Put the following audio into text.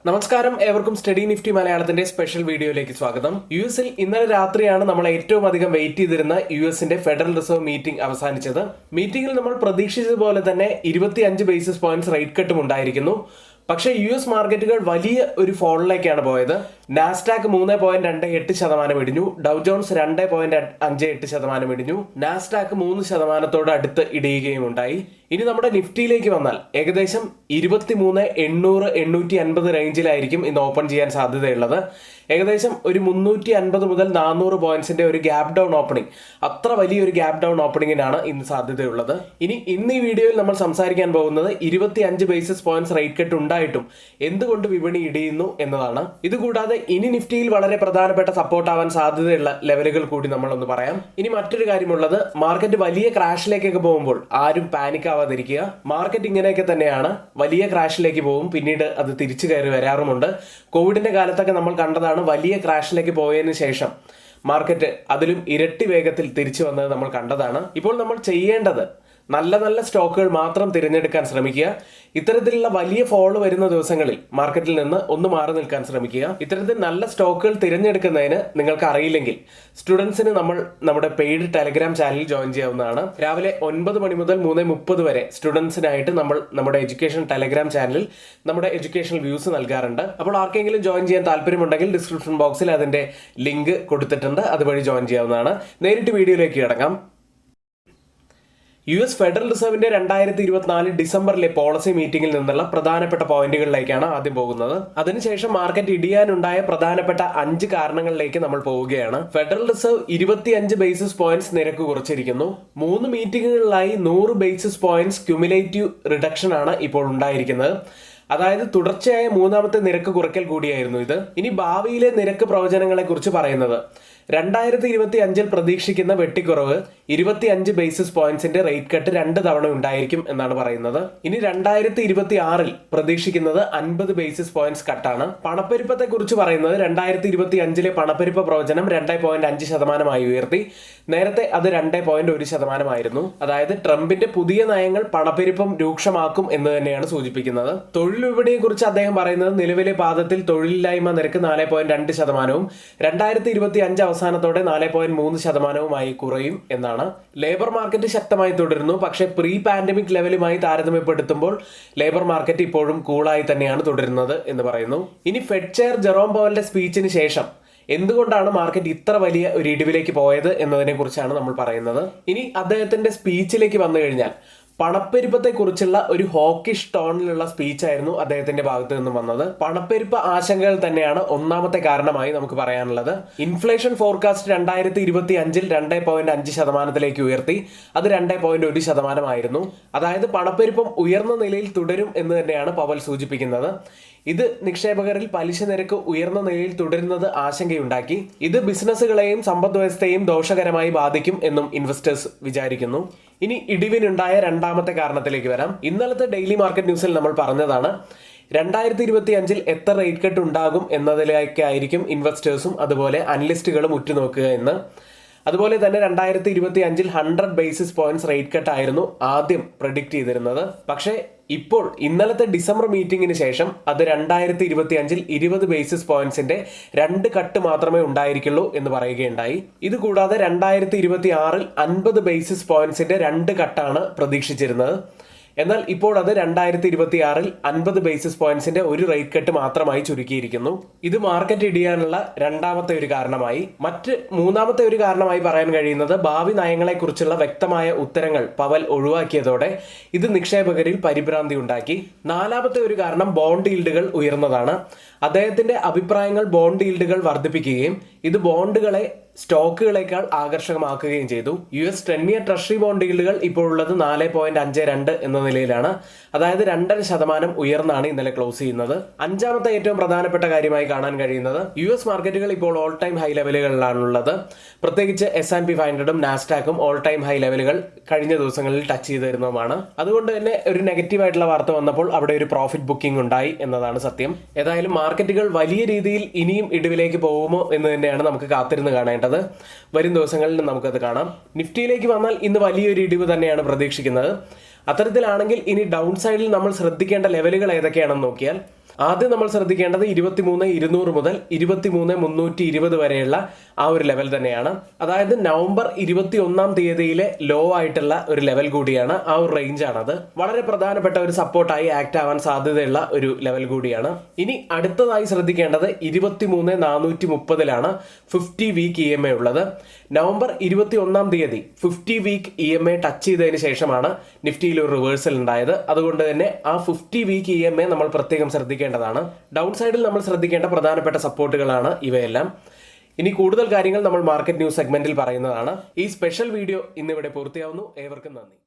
നമസ്കാരം, ഏവർക്കും study Nifty മലയാളത്തിന്റെ സ്പെഷ്യൽ വീഡിയോയിലേക്ക് സ്വാഗതം. യുഎസിൽ ഇന്നലെ രാത്രിയാണ് നമ്മൾ ഏറ്റവും അധികം വെയിറ്റ് ചെയ്തിരുന്ന യുഎസിന്റെ ഫെഡറൽ റിസർവ് മീറ്റിംഗ് അവസാനിച്ചത്. മീറ്റിംഗിൽ നമ്മൾ പ്രതീക്ഷിച്ചതുപോലെ തന്നെ 25 ബേസിസ് പോയിന്റ്സ് റേറ്റ് കട്ടും ഉണ്ടായിരിക്കുന്നു. പക്ഷേ US മാർക്കറ്റുകൾ വലിയ ഒരു ഫോളിലേക്കാണ് പോയത്. നാസ്ഡാക്ക് 3.28% ഇടിഞ്ഞു, ഡൗ ജോൺസ് 2.58% ഇടിഞ്ഞു, നാസ്ഡാക്ക് 3% അടുത്ത് ഇടിയുകയും ഉണ്ടായി. ഇനി നമ്മുടെ നിഫ്റ്റിയിലേക്ക് വന്നാൽ ഏകദേശം 23,800-850 റേഞ്ചിലായിരിക്കും ഇന്ന് ഓപ്പൺ ചെയ്യാൻ സാധ്യതയുള്ളത്. ഏകദേശം ഒരു 350 മുതൽ 400 പോയിന്റ്സിന്റെ ഒരു ഗ്യാപ് ഡൗൺ ഓപ്പണിംഗ്, അത്ര വലിയൊരു ഗ്യാപ് ഡൗൺ ഓപ്പണിംഗിനാണ് ഇന്ന് സാധ്യതയുള്ളത്. ഇനി ഈ വീഡിയോയിൽ നമ്മൾ സംസാരിക്കാൻ പോകുന്നത് 25 ബേസിസ് പോയിന്റ്സ് റേറ്റ് കട്ട് ഉണ്ടായിട്ടും എന്തുകൊണ്ട് വിപണി ഇടിയുന്നു എന്നതാണ്. ഇതുകൂടാതെ ഇനി നിഫ്റ്റിയിൽ വളരെ പ്രധാനപ്പെട്ട സപ്പോർട്ട് ആവാൻ സാധ്യതയുള്ള ലെവലുകൾ കൂടി നമ്മളൊന്ന് പറയാം. ഇനി മറ്റൊരു കാര്യമുള്ളത്, മാർക്കറ്റ് വലിയ ക്രാഷിലേക്കൊക്കെ പോകുമ്പോൾ ആരും പാനിക് ആവാതിരിക്കുക. മാർക്കറ്റ് ഇങ്ങനെയൊക്കെ തന്നെയാണ്, വലിയ ക്രാഷിലേക്ക് പോകും, പിന്നീട് അത് തിരിച്ചു കയറി വരാറുമുണ്ട്. കോവിഡിന്റെ കാലത്തൊക്കെ നമ്മൾ കണ്ടതാണ്, വലിയ ക്രാഷിലേക്ക് പോയതിനു ശേഷം മാർക്കറ്റ് അതിലും ഇരട്ടി വേഗത്തിൽ തിരിച്ചു വന്നത് നമ്മൾ കണ്ടതാണ്. ഇപ്പോൾ നമ്മൾ ചെയ്യേണ്ടത് നല്ല നല്ല സ്റ്റോക്കുകൾ മാത്രം തിരഞ്ഞെടുക്കാൻ ശ്രമിക്കുക. ഇത്തരത്തിലുള്ള വലിയ ഫോൾ വരുന്ന ദിവസങ്ങളിൽ മാർക്കറ്റിൽ നിന്ന് ഒന്ന് മാറി നിൽക്കാൻ ശ്രമിക്കുക. ഇത്തരത്തിൽ നല്ല സ്റ്റോക്കുകൾ തിരഞ്ഞെടുക്കുന്നതിന് നിങ്ങൾക്ക് അറിയില്ലെങ്കിൽ സ്റ്റുഡൻസിന് നമ്മുടെ പെയ്ഡ് ടെലഗ്രാം ചാനൽ ജോയിൻ ചെയ്യാവുന്നതാണ്. രാവിലെ 9 മണി മുതൽ 3:30 വരെ സ്റ്റുഡൻസിനായിട്ട് നമ്മൾ നമ്മുടെ എഡ്യൂക്കേഷൻ ടെലഗ്രാം ചാനലിൽ നമ്മുടെ എഡ്യൂക്കേഷണൽ വ്യൂസ് നൽകാറുണ്ട്. അപ്പോൾ ആർക്കെങ്കിലും ജോയിൻ ചെയ്യാൻ താല്പര്യമുണ്ടെങ്കിൽ ഡിസ്ക്രിപ്ഷൻ ബോക്സിൽ അതിന്റെ ലിങ്ക് കൊടുത്തിട്ടുണ്ട്, അതുവഴി ജോയിൻ ചെയ്യാവുന്നതാണ്. നേരിട്ട് വീഡിയോയിലേക്ക് കിടക്കാം. US ഫെഡറൽ റിസർവിന്റെ 2024 ഡിസംബറിലെ പോളിസി മീറ്റിംഗിൽ നിന്നുള്ള പ്രധാനപ്പെട്ട പോയിന്റുകളിലേക്കാണ് ആദ്യം പോകുന്നത്. അതിനുശേഷം മാർക്കറ്റ് ഇടിയാനുണ്ടായ പ്രധാനപ്പെട്ട 5 കാരണങ്ങളിലേക്ക് നമ്മൾ പോവുകയാണ്. ഫെഡറൽ റിസർവ് 25 ബേസിസ് പോയിന്റ്സ് നിരക്ക് കുറച്ചിരിക്കുന്നു. 3 മീറ്റിംഗുകളിലായി 100 ബേസിസ് പോയിന്റ്സ് ക്യുമുലേറ്റീവ് റിഡക്ഷൻ ആണ് ഇപ്പോൾ ഉണ്ടായിരിക്കുന്നത്. അതായത് തുടർച്ചയായ മൂന്നാമത്തെ നിരക്ക് കുറയ്ക്കൽ കൂടിയായിരുന്നു ഇത്. ഇനി ഭാവിയിലെ നിരക്ക് പ്രവചനങ്ങളെ കുറിച്ച് പറയുന്നത്, 2025 പ്രതീക്ഷിക്കുന്ന വെട്ടിക്കുറവ് 25 ബേസിസ് പോയിന്റ്സിന്റെ റേറ്റ് കട്ട് 2 തവണ ഉണ്ടായിരിക്കും എന്നാണ് പറയുന്നത്. ഇനി 2026 പ്രതീക്ഷിക്കുന്നത് 50 ബേസിസ് പോയിന്റ്സ് കട്ടാണ്. പണപ്പെരുപ്പത്തെ കുറിച്ച് പറയുന്നത്, 2025 പണപ്പെരുപ്പ പ്രവചനം 2.5% ഉയർത്തി. നേരത്തെ അത് 2.1% അതായത് ട്രംപിന്റെ പുതിയ നയങ്ങൾ പണപ്പെരുപ്പം രൂക്ഷമാക്കും എന്ന് തന്നെയാണ് സൂചിപ്പിക്കുന്നത്. തൊഴിൽ വിപണിയെ കുറിച്ച് അദ്ദേഹം പറയുന്നത്, നിലവിലെ പാദത്തിൽ തൊഴിലില്ലായ്മ നിരക്ക് 4.2%, 2025 അവസാനത്തോടെ 4.3% കുറയും എന്നാണ്. ലേബർ മാർക്കറ്റ് ശക്തമായി തുടരുന്നു. പക്ഷേ പ്രീ പാൻഡമിക് ലെവലുമായി താരതമ്യപ്പെടുത്തുമ്പോൾ ലേബർ മാർക്കറ്റ് ഇപ്പോഴും കൂളായി തന്നെയാണ് തുടരുന്നത് എന്ന് പറയുന്നു. ഇനി ഫെഡ് ചെയർ ജെറോം പവലിന്റെ സ്പീച്ചിന് ശേഷം എന്തുകൊണ്ടാണ് മാർക്കറ്റ് ഇത്ര വലിയ ഒരു ഇടിവിലേക്ക് പോയത് എന്നതിനെ കുറിച്ചാണ് നമ്മൾ പറയുന്നത്. ഇനി അദ്ദേഹത്തിന്റെ സ്പീച്ചിലേക്ക് വന്നു കഴിഞ്ഞാൽ, പണപ്പെരുപ്പത്തെക്കുറിച്ചുള്ള ഒരു ഹോക്കിഷ് ടോണിലുള്ള സ്പീച്ചായിരുന്നു അദ്ദേഹത്തിന്റെ ഭാഗത്ത് നിന്നും വന്നത്. പണപ്പെരുപ്പ ആശങ്കകൾ തന്നെയാണ് ഒന്നാമത്തെ കാരണമായി നമുക്ക് പറയാനുള്ളത്. ഇൻഫ്ലേഷൻ ഫോർകാസ്റ്റ് 2025 2.5% ഉയർത്തി. അത് 2.1% അതായത് പണപ്പെരുപ്പം ഉയർന്ന നിലയിൽ തുടരും എന്ന് തന്നെയാണ് പവൽ സൂചിപ്പിക്കുന്നത്. ഇത് നിക്ഷേപകരിൽ പലിശ നിരക്ക് ഉയർന്ന നിലയിൽ തുടരുന്നത് ആശങ്കയുണ്ടാക്കി. ഇത് ബിസിനസ്സുകളെയും സമ്പദ് വ്യവസ്ഥയെയും ദോഷകരമായി ബാധിക്കും എന്നും ഇൻവെസ്റ്റേഴ്സ് വിചാരിക്കുന്നു. ഇനി ഇടിവിനുണ്ടായ രണ്ടാമത്തെ കാരണത്തിലേക്ക് വരാം. ഇന്നലത്തെ ഡെയിലി മാർക്കറ്റ് ന്യൂസിൽ നമ്മൾ പറഞ്ഞതാണ്, 2025 എത്ര റേറ്റ് കട്ട് ഉണ്ടാകും എന്നതിലേക്കായിരിക്കും ഇൻവെസ്റ്റേഴ്സും അതുപോലെ അനലിസ്റ്റുകളും ഉറ്റുനോക്കുക എന്ന്. അതുപോലെ തന്നെ 2025 100 ബേസിസ് പോയിന്റ്സ് റേറ്റ് കട്ട് ആയിരുന്നു ആദ്യം പ്രഡിക്റ്റ് ചെയ്തിരുന്നത്. പക്ഷേ ഇപ്പോൾ ഇന്നലത്തെ ഡിസംബർ മീറ്റിംഗിന് ശേഷം അത് 2025 20 ബേസിസ് പോയിന്റ്സിന്റെ 2 കട്ട് മാത്രമേ ഉണ്ടായിരിക്കുള്ളൂ എന്ന് പറയുകയുണ്ടായി. ഇതുകൂടാതെ 2026 50 ബേസിസ് പോയിന്റ്സിന്റെ 2 കട്ടാണ് പ്രതീക്ഷിച്ചിരുന്നത്. എന്നാൽ ഇപ്പോൾ അത് 2026 50 ബേസിസ് പോയിന്റ്സിന്റെ ഒരു റേറ്റ് കട്ട് മാത്രമായി ചുരുക്കിയിരിക്കുന്നു. ഇത് മാർക്കറ്റ് ഇടിയാനുള്ള രണ്ടാമത്തെ ഒരു കാരണമായി. മൂന്നാമത്തെ ഒരു കാരണമായി പറയാൻ കഴിയുന്നത്, ഭാവി നയങ്ങളെക്കുറിച്ചുള്ള വ്യക്തമായ ഉത്തരങ്ങൾ പവൽ ഒഴിവാക്കിയതോടെ ഇത് നിക്ഷേപകരിൽ പരിഭ്രാന്തി ഉണ്ടാക്കി. നാലാമത്തെ ഒരു കാരണം ബോണ്ട് ഈൽഡുകൾ ഉയർന്നതാണ്. അദ്ദേഹത്തിന്റെ അഭിപ്രായങ്ങൾ ബോണ്ട് ഈൽഡുകൾ വർദ്ധിപ്പിക്കുകയും ഇത് ബോണ്ടുകളെ സ്റ്റോക്കുകളേക്കാൾ ആകർഷകമാക്കുകയും ചെയ്തു. US 10-year ട്രഷറി ബോണ്ട് ഈൽഡുകൾ ഇപ്പോഴുള്ളത് 4.52 എന്ന നിലയിലാണ്. അതായത് 2.5% ഉയർന്നാണ് ഇന്നലെ ക്ലോസ് ചെയ്യുന്നത്. അഞ്ചാമത്തെ ഏറ്റവും പ്രധാനപ്പെട്ട കാര്യമായി കാണാൻ കഴിയുന്നത്, US മാർക്കറ്റുകൾ ഇപ്പോൾ ഓൾ ടൈം ഹൈ ലെവലുകളിലാണുള്ളത്. പ്രത്യേകിച്ച് S&P 500-ഉം നാസ്ഡാക്കും ഓൾ ടൈം ഹൈ ലെവലുകൾ കഴിഞ്ഞ ദിവസങ്ങളിൽ ടച്ച് ചെയ്തിരുന്നതുമാണ്. അതുകൊണ്ട് തന്നെ ഒരു നെഗറ്റീവായിട്ടുള്ള വാർത്ത വന്നപ്പോൾ അവിടെ ഒരു പ്രോഫിറ്റ് ബുക്കിംഗ് ഉണ്ടായി എന്നതാണ് സത്യം. ഏതായാലും മാർക്കറ്റുകൾ വലിയ രീതിയിൽ ഇനിയും ഇടിവിലേക്ക് പോകുമോ എന്ന് തന്നെയാണ് നമുക്ക് കാത്തിരുന്ന് കാണേണ്ടത്. വരും ദിവസങ്ങളിൽ നമുക്കത് കാണാം. നിഫ്റ്റിയിലേക്ക് വന്നാൽ ഇന്ന് വലിയൊരു ഇടിവ് തന്നെയാണ് പ്രതീക്ഷിക്കുന്നത്. അത്തരത്തിലാണെങ്കിൽ ഇനി ഡൗൺ സൈഡിൽ നമ്മൾ ശ്രദ്ധിക്കേണ്ട ലെവലുകൾ ഏതൊക്കെയാണെന്ന് നോക്കിയാൽ, ആദ്യം നമ്മൾ ശ്രദ്ധിക്കേണ്ടത് 23,200 മുതൽ 23,320 വരെയുള്ള ആ ഒരു ലെവൽ തന്നെയാണ്. അതായത് നവംബർ 21 തീയതിയിലെ ലോ ആയിട്ടുള്ള ഒരു ലെവൽ കൂടിയാണ്, ആ ഒരു റേഞ്ച് ആണത്. വളരെ പ്രധാനപ്പെട്ട ഒരു സപ്പോർട്ടായി ആക്ട് ആവാൻ സാധ്യതയുള്ള ഒരു ലെവൽ കൂടിയാണ്. ഇനി അടുത്തതായി ശ്രദ്ധിക്കേണ്ടത് 23,430 50 വീക്ക് EMA ഉള്ളത്. നവംബർ 21 തീയതി 50 വീക്ക് EMA ടച്ച് ചെയ്തതിന് ശേഷമാണ് നിഫ്റ്റിയിൽ ഒരു റിവേഴ്സൽ ഉണ്ടായത്. അതുകൊണ്ട് തന്നെ ആ 50 വീക്ക് EMA നമ്മൾ പ്രത്യേകം ശ്രദ്ധിക്കേണ്ടതാണ്. ഡൗൺ സൈഡിൽ നമ്മൾ ശ്രദ്ധിക്കേണ്ട പ്രധാനപ്പെട്ട സപ്പോർട്ടുകളാണ് ഇവയെല്ലാം. ഇനി കൂടുതൽ കാര്യങ്ങൾ നമ്മൾ മാർക്കറ്റ് ന്യൂസ് സെഗ്മെന്റിൽ പറയുന്നതാണ്. ഈ സ്പെഷ്യൽ വീഡിയോ ഇന്നിവിടെ പൂർത്തിയാവുന്നു. ഏവർക്കും നന്ദി.